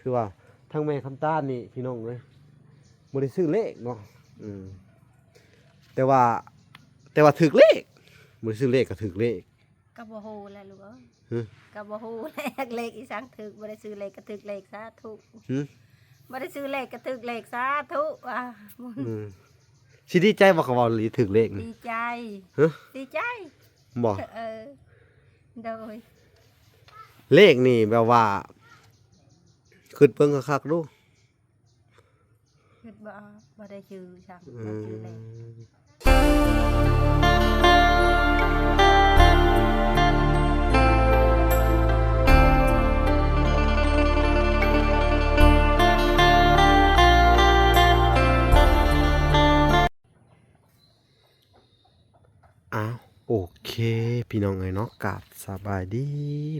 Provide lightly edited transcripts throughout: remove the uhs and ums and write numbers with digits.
คือว่าทั้งแม่คำต้านนี่พี่น้องเลยบ่ได้ซื้อเลขเนาะแต่ว่าถูกเลขบ่ได้ซื้อเลขก็ถูกเลขก็บ่ฮู้แหละลูกเอ้ย ฮะ ก็บ่ฮู้เลขอีสังถึกบ่ได้ซื้อเลขก็ถึกเลขสาธุ หึ บ่ได้ซื้อเลขก็ถึกเลขสาธุอ่ะ สิดีใจบ่เขาเว้าอีหลีถูกเลขนี่ ดีใจ ฮะ ดีใจ บ่ โดย เลขนี่แบบว่าคิดเบิ่งคักๆดู คิดบ่ได้ชื่อจัง อื บ่ชื่อเลข อ้าวโอเคพี่น้องเอ้ยเนาะกราบสบายดี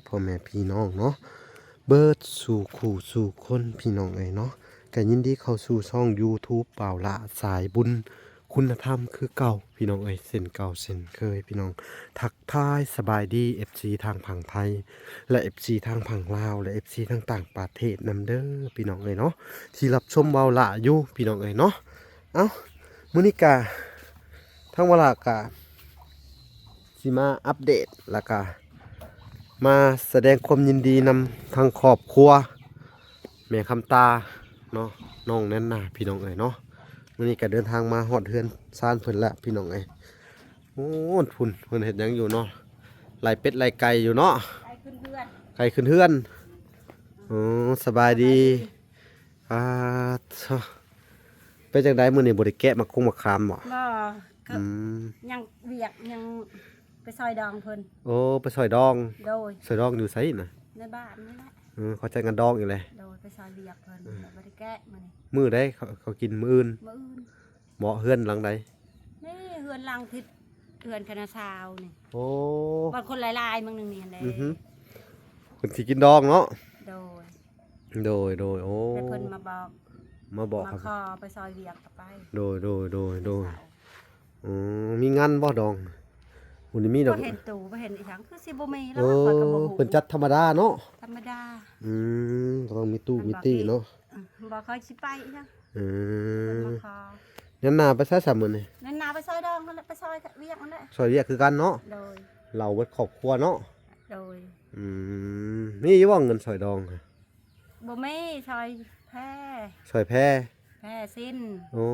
พ่อแม่พี่น้องเนาะเบิดสู่คู่สู่คนพี่น้องเอ้ยเนาะก็ยินดีเข้าสู่ช่อง YouTube เป่าละสายบุญคุณธรรมคือเก่าพี่น้องเอ้ยเส้นเก่าเส้นเคยพี่น้องทักทายสบายดี FC ทางฝั่งไทยและ FC ทางฝั่งลาวและ FC ทางต่างประเทศนำเด้อพี่น้องเอ้ยเนาะที่รับชมเบาละอยู่พี่น้องเอ้ยเนาะเอ้ามื้อนี้กะทางเวลากะสิมาอัปเดตแล้วก็มาแสดงความยินดีนำทางครอบครัวแม่คำตาเนาะน้องแน่นหนาพี่น้องเอ้ยเนาะวันนี้ก็เดินทางมาฮอดเฮือนซานเพิ่นละพี่น้องเอ้ยโอ้พุ่นเพิ่นเฮ็ดหยังอยู่เนาะไล่เป็ดไล่ไก่อยู่เนาะ ไปขึ้นเพื่อน ไก่ขึ้นเฮือนอ๋อสบายดีอ่าเป็นจังไดมื้อนี้บ่ได้แกะมาคงมาคามบ่บ่ก็ อืม ยังเวียกยังไปซอยดองเพิ่น โอ้ไปซอยดอง โดย ซอยดองอยู่ไสน่ะ ในบ้านนี่แหละ เขาใจกันดองอยู่เลย โดยไปซอยเวียกเพิ่นแล้วบ่ได้แกะมื้อนี้ มื้อใดเขากินมื้ออื่น มื้ออื่น เหมาะเฮือนหลังใด นี่เฮือนลังทิศเฮือนคณะชาวนี่ โอ้ บางคนหลายๆมึงนึงนี่แหละ อือฮึเพิ่นสิกินดองเนาะ โดย โดยโอ้ แล้วเพิ่นมาบอก มาบอก มา ครับ ขอไปซอยเวียกกับไป โดยอ๋อมีงานบ่ดองวันนี้มีด บ่ อก เห็นตู่บ่เห็นอีหยังคือสิบ่มีแล้ โอ้ วข้อยก็บ่ฮู้ เพิ่นจัดธรรมดาเนาะ ธรรมดา ต้องมีตู้มีตี้เนาะ บ่ค่อยสิไปอีหยัง อื เพิ่น ม มาขอ งั้นน่าไปซะ3มื้อนี่ นั่นนาไปซอยดองนั่นแหละไปซอยเวียกนั่นแหละ ซอยเรียกคือกันเนาะ โดย เราเบิดครอบครัวเนาะ โดย มีอยู่บ่เงินซอยดองค่ะ บ่มีซอยแพร่ ซอยแพ แพร่สิ้น โอ้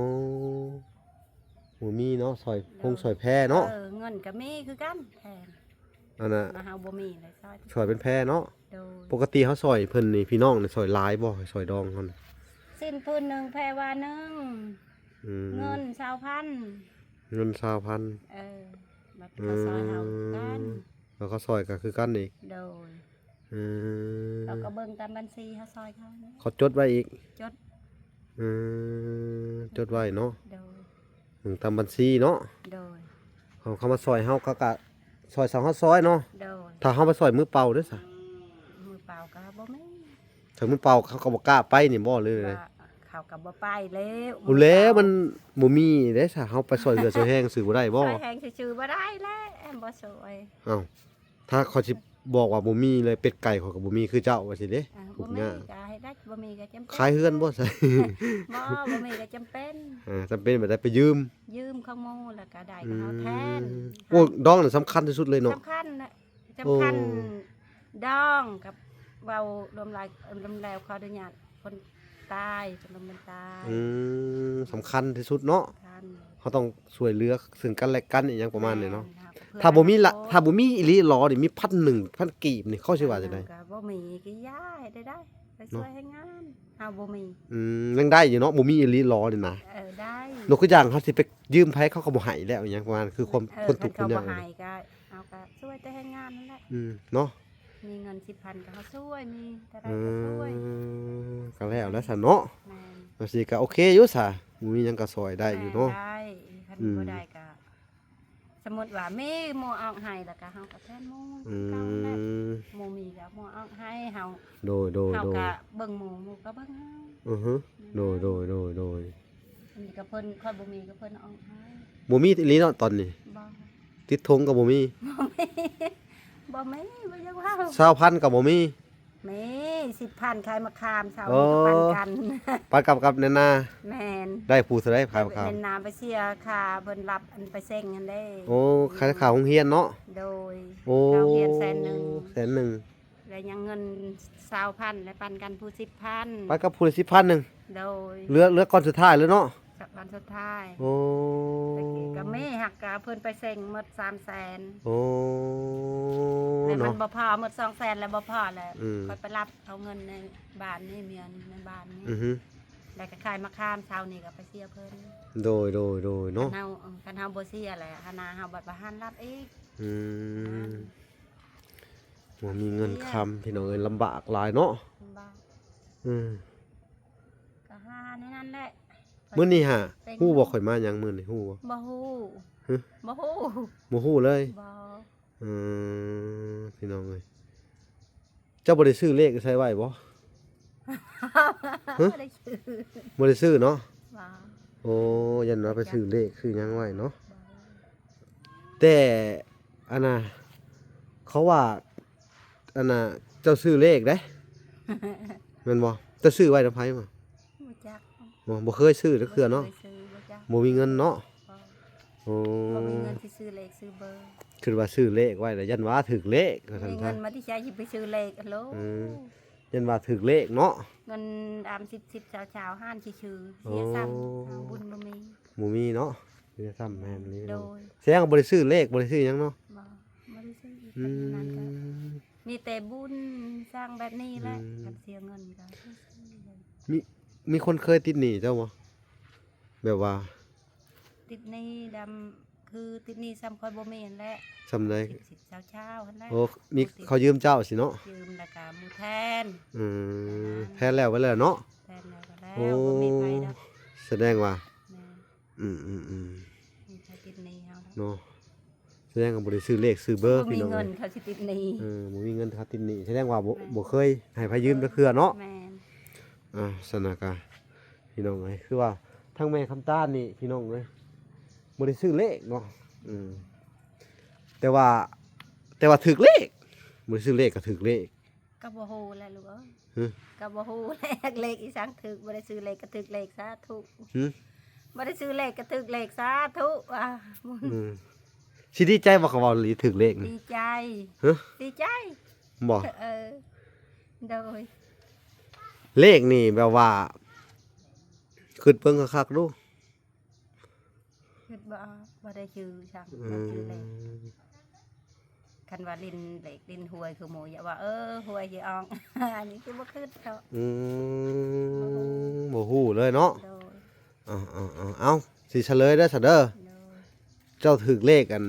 บ่มีเนาะซอยพงซอยแพเนาะ เงินก็มีคือกันแพง อันน่ะ มาเฮาบ่มีเลยซอย ซอยเป็นแพเนาะ โดย ปกติเขาซอยเพิ่นนี่พี่น้องนี่ซอยหลายบ่ซอยดองเขาน่ะ สิ้นพื้นหนึงแพรว่าหนึง อืม เงิน20,000 เงิน20,000 บัดเขาซอยเฮากัน แล้วเขาซอยก็คือกันอีก โดย อืม เราก็เบิ่งตามบัญชีเฮาซอยเขานะ เขาจดไว้อีก จด อืจดไว้เนาะ โดย ตามบัญชีเนาะ โดย เขามาซอยเฮาเขาก็ซอยสาวเฮาซอยเนาะ โดย ถ้าเฮาไปซอยมือเปล่าเด้อซะ มือเปล่าก็บ่มี ถ้ามือเปล่าเขาก็บ่กล้าไปนี่บ่เลย ว่าเขาก็บ่ไปแล้ว บ่แล้วมันบ่มีเด้ซะเฮาไปซอยเรือซอยแห้งซื้อบ่ได้บ่ ซอยแหงชื่อๆบ่ได้แล้วแอมบ่สวย อ้าวถ้าเขาสิบอกว่าบ่มีเลยเป็ดไก่เขาก็บ่มีคือเจ้าว่าสิเด้ บ่มีก็ให้ได้บ่มีก็จำเป็น ขายเฮือนบ่ใส่ บ่มีก็จำเป็น จำเป็นแบบได้ไปยืม ยืมของหมู่แล้วก็ได้ก็เอาแทน โอ้ดองน่ะสำคัญที่สุดเลยเนาะ สำคัญน่ะสำคัญ โอ้ ดองกับเว้ารวมแล้วขออนุญาตคนตายคนมันตาย สำคัญที่สุดเนาะ คัน เขาต้องช่วยเหลือซึ่งกันและกันอีหยังประมาณนี้เนาะ ครับเพื่อ ถ้าบ่มีละ อนาคต ถ้าบ่มีอีหลีหลอนี่มี1,000กีบนี่เขาสิว่าจังได๋ ก็บ่มีก็ย้ายได้ไปช่วยให้งานเฮาบ่มี ยังได้อยู่เนาะบ่มีอีหลีหลอนี่นะ ได้ นกคืออย่างเขาสิไปยืมไผเขาก็บ่ให้แล้วอีหยังประมาณคือความคนทุกข์คน เพิ่ ยาก ก็บ่ให้ก็เอาก็ช่วยแต่ให้งานนั่นแหละ เนาะ มีเงิน10,000ก็เขาช่วยมีแต่ได้ อื ก็ช่วย ก็แล้วซะเนาะ แม่น ก็สิก็โอเคอยู่ซะบ่มีหยังก็ซอยได้อยู่เนาะ ได้คัน อืม บ่ได้ก็สมมุติว่ามีหมู่ออกให้แล้วก็เฮาก็แทนหมู่ อื เก่านั่นแหละ ม หมู่มีก็หมู่ออกให้เฮา โดย เฮาก็เบิ่งหมู่ก็เบิ่งเฮา อือฮึโดย อันนี้ก็เพิ่นค่อยบ่มีก็เพิ่นออกให้ บ่มีอีหลีเนาะตอนนี้ บ่ ติดธงก็บ่มี บ่มีบ่มีบ่อยากว่า 20,000ก็บ่มี แม่10,000ขายมะขามเช้า โอ้ นี้ก็ปันกัน ปันกับแนนา แม่น ได้ผู้เท่าไดขายข้าว เป็นน้ำไปเสียค่ะเพิ่นรับอันไปเซ็งกันได้ โอ้ขายข้าวโรงเรียนเนาะ โดย โอ้ เราเรียน100,000 100,000 แล้วยังเงิน20,000และปันกันผู้10,000 ปันกับผู้ละ10,000นึง โดย เหลือก้อนสุดท้ายเลยเนาะ กับวันสุดท้าย โอ้ ตะกี้ก็แม่หักกะเพิ่นไปเซ็งหมด300,000 โอ้ แล้วมัน เนาะ บ่พอหมด200,000แล้วบ่พอแล้ว อืม ค่อยไปรับเอาเงินในบ้านนี่เมียในบ้านนี่ อือฮึ แล้วก็ขายมะขามเช้านี้ก็ไปเสียเพิ่น โดยเนาะ คันเฮาบ่เสียแหละคณะเฮาบัดบ่หันรับอีก อืมบ่มีเงินคำพี่น้องเอ้ยลำบากหลายเนาะ บ้า อืม ก็หาในนั้นแหละ มื้อนี้ฮะฮู้บ่ข่อยมาหยังมื้อนี้ฮู้บ่ บ่ฮู้ ฮะ บ่ฮู้ บ่ฮู้เลย บ่ อืพี่น้องเอ้ยเจ้าบ่ได้ซื้อเลขใส่ไว้บ่ ฮะ บ่ได้ชื่อ บ่ได้ซื้อเนาะ บ่ โอ้ยันว่าไปซื้อเลขซื้อหยังไว้เนาะ บ่ แต่อันน่ะเขาว่าอันน่ะเจ้าซื้อเลขเด้แม่นบ่เจ้าซื้อไว้นำไผบ่ บ่จัก บ่เคยซื้อจักเทื่อเนาะ บ่คยซื้อบ่จัก บ่มีเงินเนาะ บ่ โอ้ บ่มีเงินสิซื้อเลขซื้อเบอร์ คือว่าซื้อเลขไว้แล้วยันว่าถึกเลขว่าซั่น มี ซะ เงินมาที่ใช้สิไปซื้อเลขอะโล อืม ยันว่าถึกเลขเนาะ เงินตาม10ชาวๆห้านชื่อๆเสียซ้ำเอาบุญบ่มี บ่มีเนาะมีแต่ซ้ำแม่นนี่ โด เนาะ ย แสดงว่าบ่ได้ซื้อเลขบ่ได้ซื้อหยังเนาะ บ่ได้ซื้ออีก อื นั่นก็ ม มีแต่บุญสร้างแบบนี้แหละ อืม กับเสียเงินก็ซื้อเลย มีคนเคยติดหนี้เจ้าบ่แบบว่า ติดหนี้ดำคือติดหนี้ซ้ำคอยบ่แม่นแหละ ซำใด สิบเช้าๆหั่นแหละ โอ้มีเขายืมเจ้าสิเนาะ ยืมแล้วก็หมู่แทน อืมแท้แล้วไว้แล้วเนาะ แทนแล้วก็แล้ว โอ้ บ่มีไผดอก แสดงว่า แม่ อืม มีใครติดหนี้เฮาดอก เนาะแสดงว่าบ่ได้ซื้อเลขซื้อเบอร์ บ่ พี่ มี น้อง เงินเขาสิติดหนี้ บ่มีเงินเขาติดหนี้แสดงว่าบ่เคยให้ไผยืมจักเทื่อเนาะ แม่น สถานการณ์พี่น้องเอ้ยคือว่าทั้งแม่คำต้านนี่พี่น้องเลยบ่ได้ซื้อเลขเนาะแต่ว่าถึกเลขบ่ได้ซื้อเลขก็ถึกเลข ก็บ่ฮู้แหละลูกเอ้ย หึ ก็บ่ฮู้แหละเลขอีสังถึกบ่ได้ซื้อเลขก็ถึกเลขสาธุ หึ บ่ได้ซื้อเลขก็ถึกเลขสาธุอ่ะ สิดีใจบ่เขาเว้าอีหลีถึกเลขนี่ ดีใจ ฮะ ดีใจ บ่ เออโดย เลขนี่แบบว่าคิดเบิ่งคักๆดู คิดบ่ได้ชื่อช่าง อื บ่ชื่อเลข ม คันว่าลินเลขลินหวยคือหมู่อย่าว่าหวยสิออง อันนี้คือบ่คิดเนาะ บ่ฮู้เลยเนาะ โดย เอ้าสิเฉลยเด้อซะเด้อ โดย เจ้าถึกเลขอั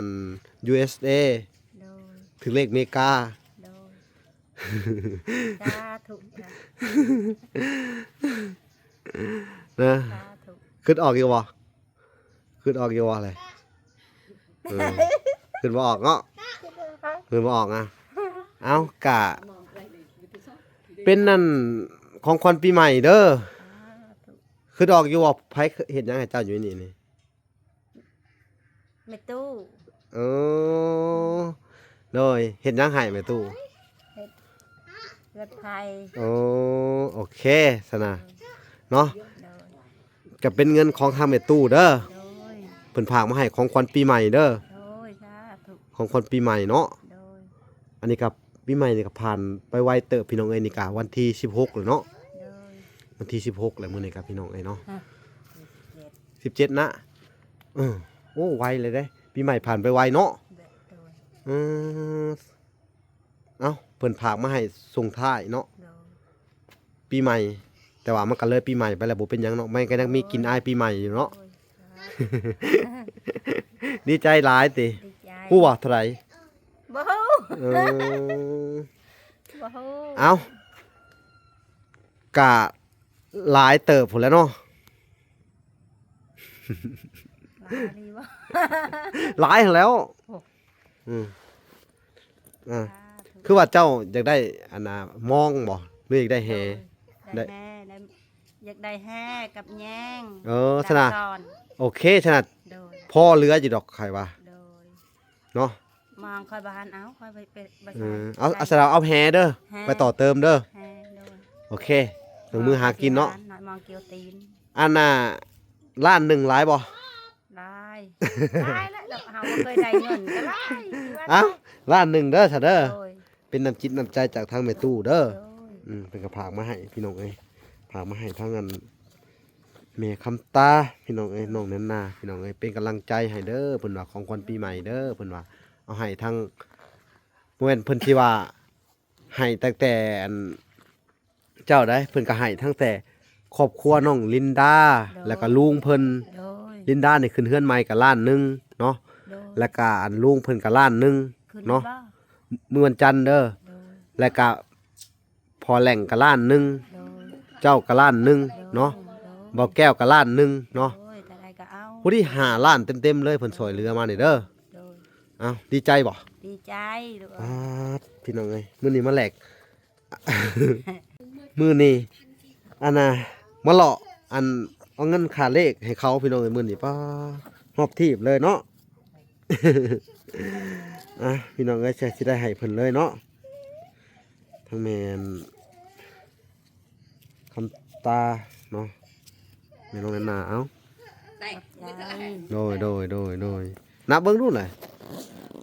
น USA โดย ถึกเลขอเมริกา โดยสาธุจ้ะ นะ สาธุ ขึ้นออกอยู่บ่ขึ้นออกอยู่บ่อะไรขึ้นบ่ออกเนาะขึ้นบ่ออกอ่ะเอ้ากะเป็นนั่นของขวัญปีใหม่เด้อ สาธุ ขึ้นออกอยู่บ่ไผเฮ็ดหยังให้เจ้าอยู่นี่นี่ แม่ตู้ เออโดยเฮ็ดหยังให้แม่ตู้ เลือดไทย โอเคสนะเนาะ โดย ก็เป็นเงินของทางแม่ตู้เด้อ โดย เพิ่นฝากมาให้ของขวัญปีใหม่เด้อ โดยสาธุ ของขวัญปีใหม่เนาะ โดย อันนี้กับปีใหม่นี่ก็ผ่านไปไวเติบพี่น้องเอ้ยนี่ก็วันที่16แล้วเนาะ โดย วันที่16แล้วมื้อนี้กับพี่น้องเอ้ยเนาะ เจ็ด 17นะโอ้ไวเลยเด้ปีใหม่ผ่านไปไวเนาะ โดย อือเอ้าเพิ่นฝากมาให้ส่งท้ายเนาะ โดย ปีใหม่ แต่ว่ามันก็เลยปีใหม่ไปแล้วบ่เป็นหยังเนาะมันก็ยังมีกลินอายปีใหม่อยู่เนาะ โดยสาธุ ดีใจหลายติ ดีใจ ฮู้ว่าเท่าไหร่ บ่ฮู้ เออ บ่ฮู้ เอ้า กะหลายเติบพุ่นแหล้วเนาะ ลาดีบ่ หลายหั้นแล้ว โอ้ อืมอ่า สาธุ คือว่าเจ้าอยากได้อันน่ะมองบ่หรืออยากได้แฮ ได้ ได้แม่ได้อยากได้แห่กับแยง สนะ ดักก่อน โอเคฉะนั้น โดย พ่อเหลืออยู่ดอกใครว่า โดย เนาะ มองคอยบ้านเอาคอยไป เอาสะดาวเอาแฮเด้อไปต่อเติมเด้อ แฮโดย โอเคลงมือหากินเนาะ หน่อยมองเกียวตีน อันน่ะล้านหนึ่งหลายบ่ ได้ได้แล้วเฮาบ่เคยได้เงินก็ได้ เอ้าล้านหนึ่งเด้อซะเด้อ โดย เป็นน้ำจิตน้ำใจจากทางแม่ตู้เด้อ โดย เป็นกระผากมาให้พี่น้องเอ้ยผากมาให้ทั้งอันแม่คำตาพี่น้องเอ้ยน้องแนนนาพี่น้องเอ้ยเป็นกำลังใจให้เด้อเพิ่นว่าของขวัญปีใหม่เด้อเพิ่นว่าเอาให้ทั้งบ่แม่นเพิ่นที่ว่าให้ตั้งแต่อันเจ้าได้เพิ่นก็ให้ทั้งแต่ครอบครัวน้องลินดาแล้วก็ลุงเพิ่น โดย ลินดานี่ขึ้นเฮือนใหม่ก็ล้านหนึงเนาะ โดย แล้วก็อันลุงเพิ่นก็ล้านหนึง ขึ้น เนาะ บ่ มื้อวันจันทร์เด้อ โดย แล้วก็พอแหล่งก็ล้านหนึง โดย เจ้าก็ล้านหนึงเนาะ บ่แก้วก็ล้านหนึงเนาะ โดยแต่ใดก็เอา ผู้ที่5ล้านเต็มๆเลยเพิ่นช่วยเหลือมานี่เด้อ โดย เอ้าดีใจบ่ ดีใจลูก พี่น้องเอ้ยมื้อนี้มาแหลก มื้อนี้อันน่ะมาเลาะอันเอาเงินค่าเลขให้เขาพี่น้องเอ้ยมื้อนี้ป้าฮอบทีบเลยเนาะ พี่น้องเอ้ยสิได้ให้เพิ่นเลยเนาะทั้งแม่นคำตาเนาะแม่น้องแอนนาเอ้า ใจ โดยนับเบิ่งดูหน่อย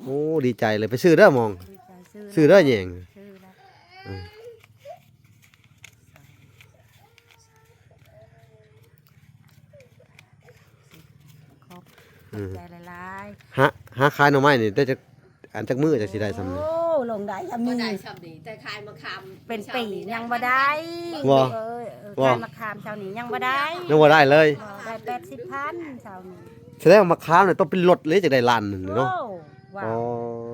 โอ้ดีใจเลยไปซื้อเด้อมอง ดีใจ ซื้อเด้อแยง ซื้อแล้ว ครบ อืม ใจหลาย หาขายหน่อไม้นี่ได้จักอันจักมื้อจักสิได้ ๆ ซำนี้ โอ้ลงได้ทำ บ่ นี่ ได้ชอบดีแต่ขายมะขาม เป็นปียังบ่ได้ ว่า เออ ว่า ขายมะขามเช้านี้ยังบ่ได้ ยังบ่ได้เลย ได้80,000เช้านี้ แสดงว่ามะขามเนี่ยต้องเป็นรถเลยจักได้ล้านหนึงเนาะ โอ้ว้า อ๋อ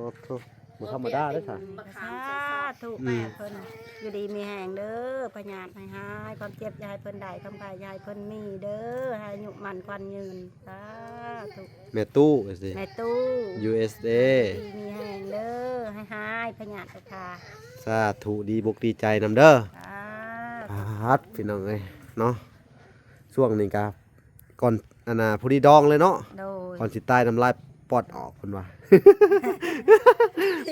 ว โธ่บ่ธรรมดาเด้อค่ะ มะขา สาม ธุ อื แม่ ม เพิ่นอยู่ดีมีแห่งเด้อพญาตให้หายความเจ็บอย่าให้เพิ่นได้ความกายอย่าให้เพิ่นมีเด้อให้อายุมันควันยืนสาธุ แม่ตู้สิ ในตู้ USA ดีมีแห่งเด้อให้หายพญาตไปค่ะ สาธุดีบกดีใจนำเด้อ สาธุ ฮัดพี่น้องเอ้ยเนาะช่วงนี้ก็ก่อนอันน่ะผู้ดีดองเลยเนาะ โดย ก่อนสิตายน้ำลายปอดออกเพิ่นว่า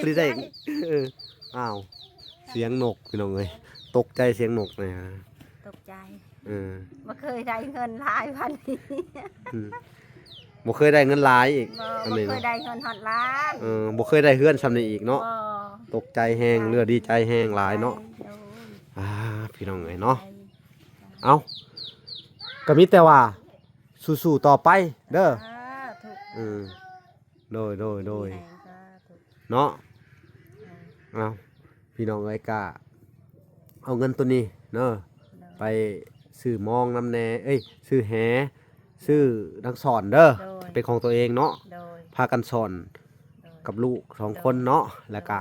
ผู้ดีได้เอออ้าวเสียงนกพี่น้องเอ้ยตกใจเสียงนกเลยฮะ ตกใจ เออ บ่เคยได้เงินหลายพันนี้ อืมบ่เคยได้เงินหลายอีก บ่ อัน บ่ นี้ เคย เนาะ ได้เงินฮอดล้าน บ่เคยได้เฮือนซำนี้อีกเนาะ บ่ ตกใจแฮงเรือดีใจแฮงหลายเนาะ โดย พี่น้องเอ้ยเนาะเอาก็มีแต่ว่าสู้ๆต่อไปเด้อ สาธุ อืมโดย แห่งสาธุ เนาะเอาพี่น้องเอ้ยกะเอาเงินตัวนี้เนาะไปซื้อมองน้ำแหน่เอ้ยซื้อแหซื้อดังสอนเด้อเป็นของตัวเองเนาะ โดย พากันสอน โดย กับลูก2คนเนาะแล้วก็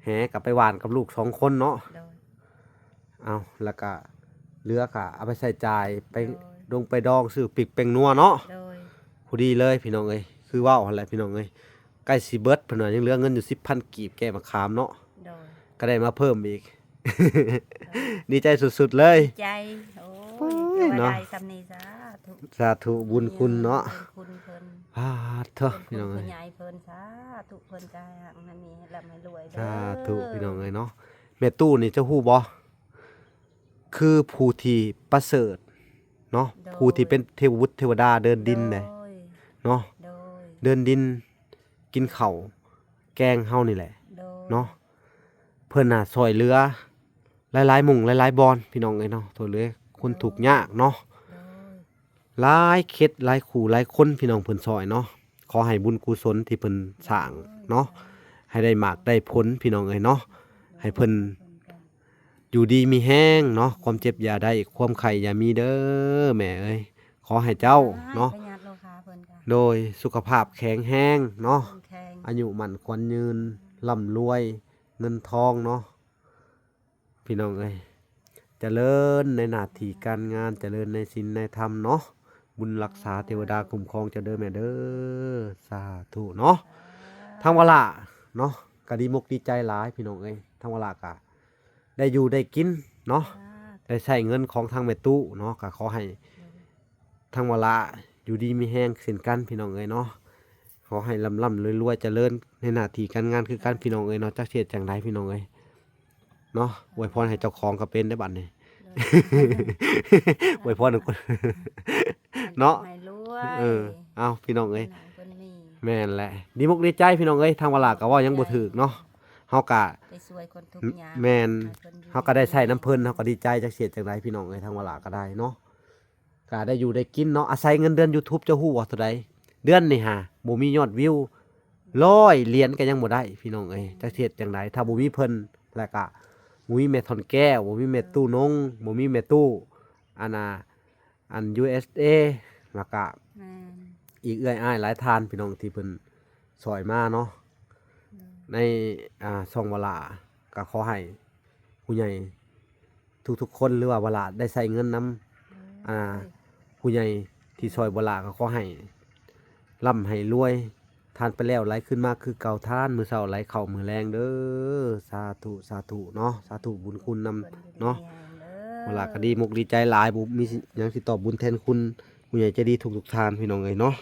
แหกับไปหวานกับลูก2คนเนาะ โดย เอาแล้วก็เหลือกะเอาไปใส่จ่ายไป โดย ไปดองซื้อปิกเป็งนัวเนาะ โดย พอดีเลยพี่น้องเอ้ยคือว่าวหั่นแหละพี่น้องเอ้ยใกล้สิเบิดเพิ่นว่ายังเหลือเงินอยู่ 10,000 กีบแก้มะขามเนาะ โดย ก็ได้มาเพิ่มอีก ดีใจสุดๆเลย ใจโอ้ โอ้ ย ยเนาะ ได้สำนีสาธุ สาธุบุญคุณเนาะ บุญคุณเพิ่น เถอะ บุญ พี่น้อง คุ เอ้ ณ ย ใหญ่เพิ่นสาธุเพิ่นใจหักมันมีให้ร่ำให้รวยเด้อ สาธุพี่น้องเอ้ยเนาะแม่ตู้นี่เจ้าฮู้บ่คือผู้ที่ประเสริฐเนาะผู้ที่เป็นเทวบุตรเทวดาเดินดินเลย โดย เนาะ โดย เดินดินกินข้าวแกงเฮานี่แหละ โดย เนาะเพิ่นน่ะซอยเรือหลายๆหมุ่งหลายๆบอนพี่น้องเอ้ยเนาะซอยเรือคนทุกข์ยากเนาะ โดย หลายเคสหลายคู่หลายคนพี่น้องเพิ่นซอยเนาะขอให้บุญกุศลที่เพิ่นสร้างเนาะให้ได้มากได้ผลพี่น้องเอ้ยเนาะให้เพิ่นอยู่ดีมีแห้งเนาะความเจ็บอย่าได้ความไข้อย่ามีเด้อแม่เอ้ยขอให้เจ้าเนาะ พญาโลคาเพิ่นกัน โดยสุขภาพแข็งแรงเนาะ แข็ง อายุมั่นขวัญยืนร่ำรวยเงินทองเนาะพี่น้องเอ้ยเจริญในหน้าที่การงานเจริญในศีลในธรรมเนาะบุญรักษาเทวดาคุ้มครองเจ้าเด้อแม่เด้อสาธุเนาะทางวลาเนาะก็ดีมกดีใจหลายพี่น้องเอ้ยทางวลากะได้อยู่ได้กินเนาะ สาธุ ได้ใช้เงินของทางแม่ตู้เนาะก็ขอให้ทางวลาอยู่ดีมีแห้งเช่นกันพี่น้องเอ้ยเนาะ ขอให้ร่ำๆรวยๆเจริญในหน้าที่การงานคือการพี่น้องเอ้ยเนาะจักเฮ็ดจังไดพี่น้องเอ้ยเนาะอวยพรให้เจ้าของก็เป็นได้บัดนี้ อวยพรทุกคน เนาะ ให้รว เอย อเอาพี่น้องเอ้ย หนังเพิ่นมี แม่นแหละดีมุกดีใจพี่น้องเอ้ยทางเวลาก็เว้ายังบ่ถูกเนาะเฮาก็ ไปช่วยคนทุกข์ยาก แม่น ให้พิ่นอยู่ เฮาก็ได้ใช้น้ำเพิ่นเฮาก็ดีใจจักเสียจังไดพี่น้องเอ้ยทางเวลาก็ได้เนาะก็ได้อยู่ได้กินเนาะอาศัยเงินเดือน YouTube เจ้าฮู้ว่าเท่าใดเดือนนี่ฮะบ่มียอดวิว100เหรียญก็ยังบ่ได้พี่น้องเอ้ยจักเฮ็ดจังไดถ้าบ่มีเพิ่นแล้วก็บ่มีแม่ทอนแก้วบ่มีแม่ตู้นงบ่มีแม่ตู้อันน่ะอัน USA แล้วก็ แม่น อีกเอื้อยอ้ายหลายทานพี่น้องที่เพิ่นซอยมาเนาะในช่องเวลาก็ขอให้ผู้ใหญ่ทุกๆคนหรือว่าเวลาได้ใช้เงินนำผู้ใหญ่ที่ซอยเวลาก็ขอให้ร่ำให้รวยทานไปแล้วไหลขึ้นมาคือเก่าทานมื้อเช้าไหลเข้ามื้อแลงเด้อสาธุสาธุเนาะสาธุบุญคุณนำเนาะ เวลาก็ดีมุกดีใจหลายบุมีหยังสิตอบบุญแทนคุณผู้ใหญ่ใจดีทุกๆทานพี่น้องเอ้ยเนาะ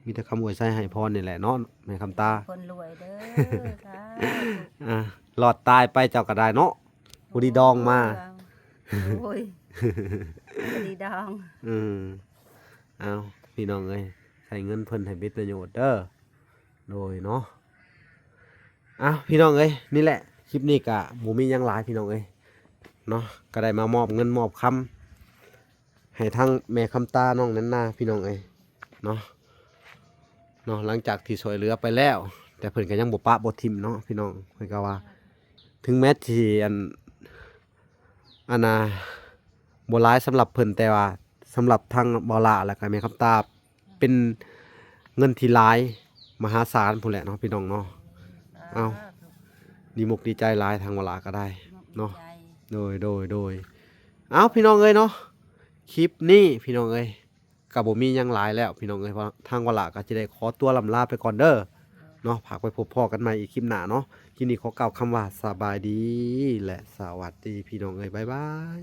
มีแต่คำอวยใส่ให้พรนี่แหละเนาะแม่คำตา คนรวยเด้อสาธุ รอดตายไปเจ้าก็ได้เนาะผู้ดีดองมา โอ้ยบ่ดีดอง อืมเอาพี่น้องเอ้ยใส่เงินเพิ่นให้เป็นประโยชน์เด้อโดยเนาะเอาพี่น้องเอ้ยนี่แหละคลิปนี้ก็บ่มีหยังหลายพี่น้องเอ้ยเนาะก็ได้มามอบเงินมอบคำให้ทั้งแม่คำตาน้องนั้นนาพี่น้องเอ้ยเนาะหลังจากที่ช่วยเหลือไปแล้ว แต่เพิ่นก็ยังบ่ปะบ่ทิ่มเนาะพี่น้องเพิ่นก็ว่า ถึงแม้ที่อันน่ะบ่หลายสำหรับเพิ่นแต่ว่าสำหรับทางบ่ล่าแล้วก็แม่คำตาเป็นเงินที่หลายมหาศาลพู้นแหละเนาะพี่น้องเนาะ เอา ดีมุกดีใจหลายทางบ่ล่าก็ได้ เนาะ โดยเอาพี่น้องเอ้ยเนาะคลิปนี้พี่น้องเอ้ยก็บ่มีหยังหลายแล้วพี่น้องเอ้ยเพราะทางบ่ล่าก็จะได้ขอตัวลำลาไปก่อนเด้อเนาะฝากไปพบพ่อกันใหม่อีกคลิปหน้าเนาะคลิปนี้ขอกล่าวคำว่าสบายดีและสวัสดีพี่น้องเอ้ยบ๊ายบาย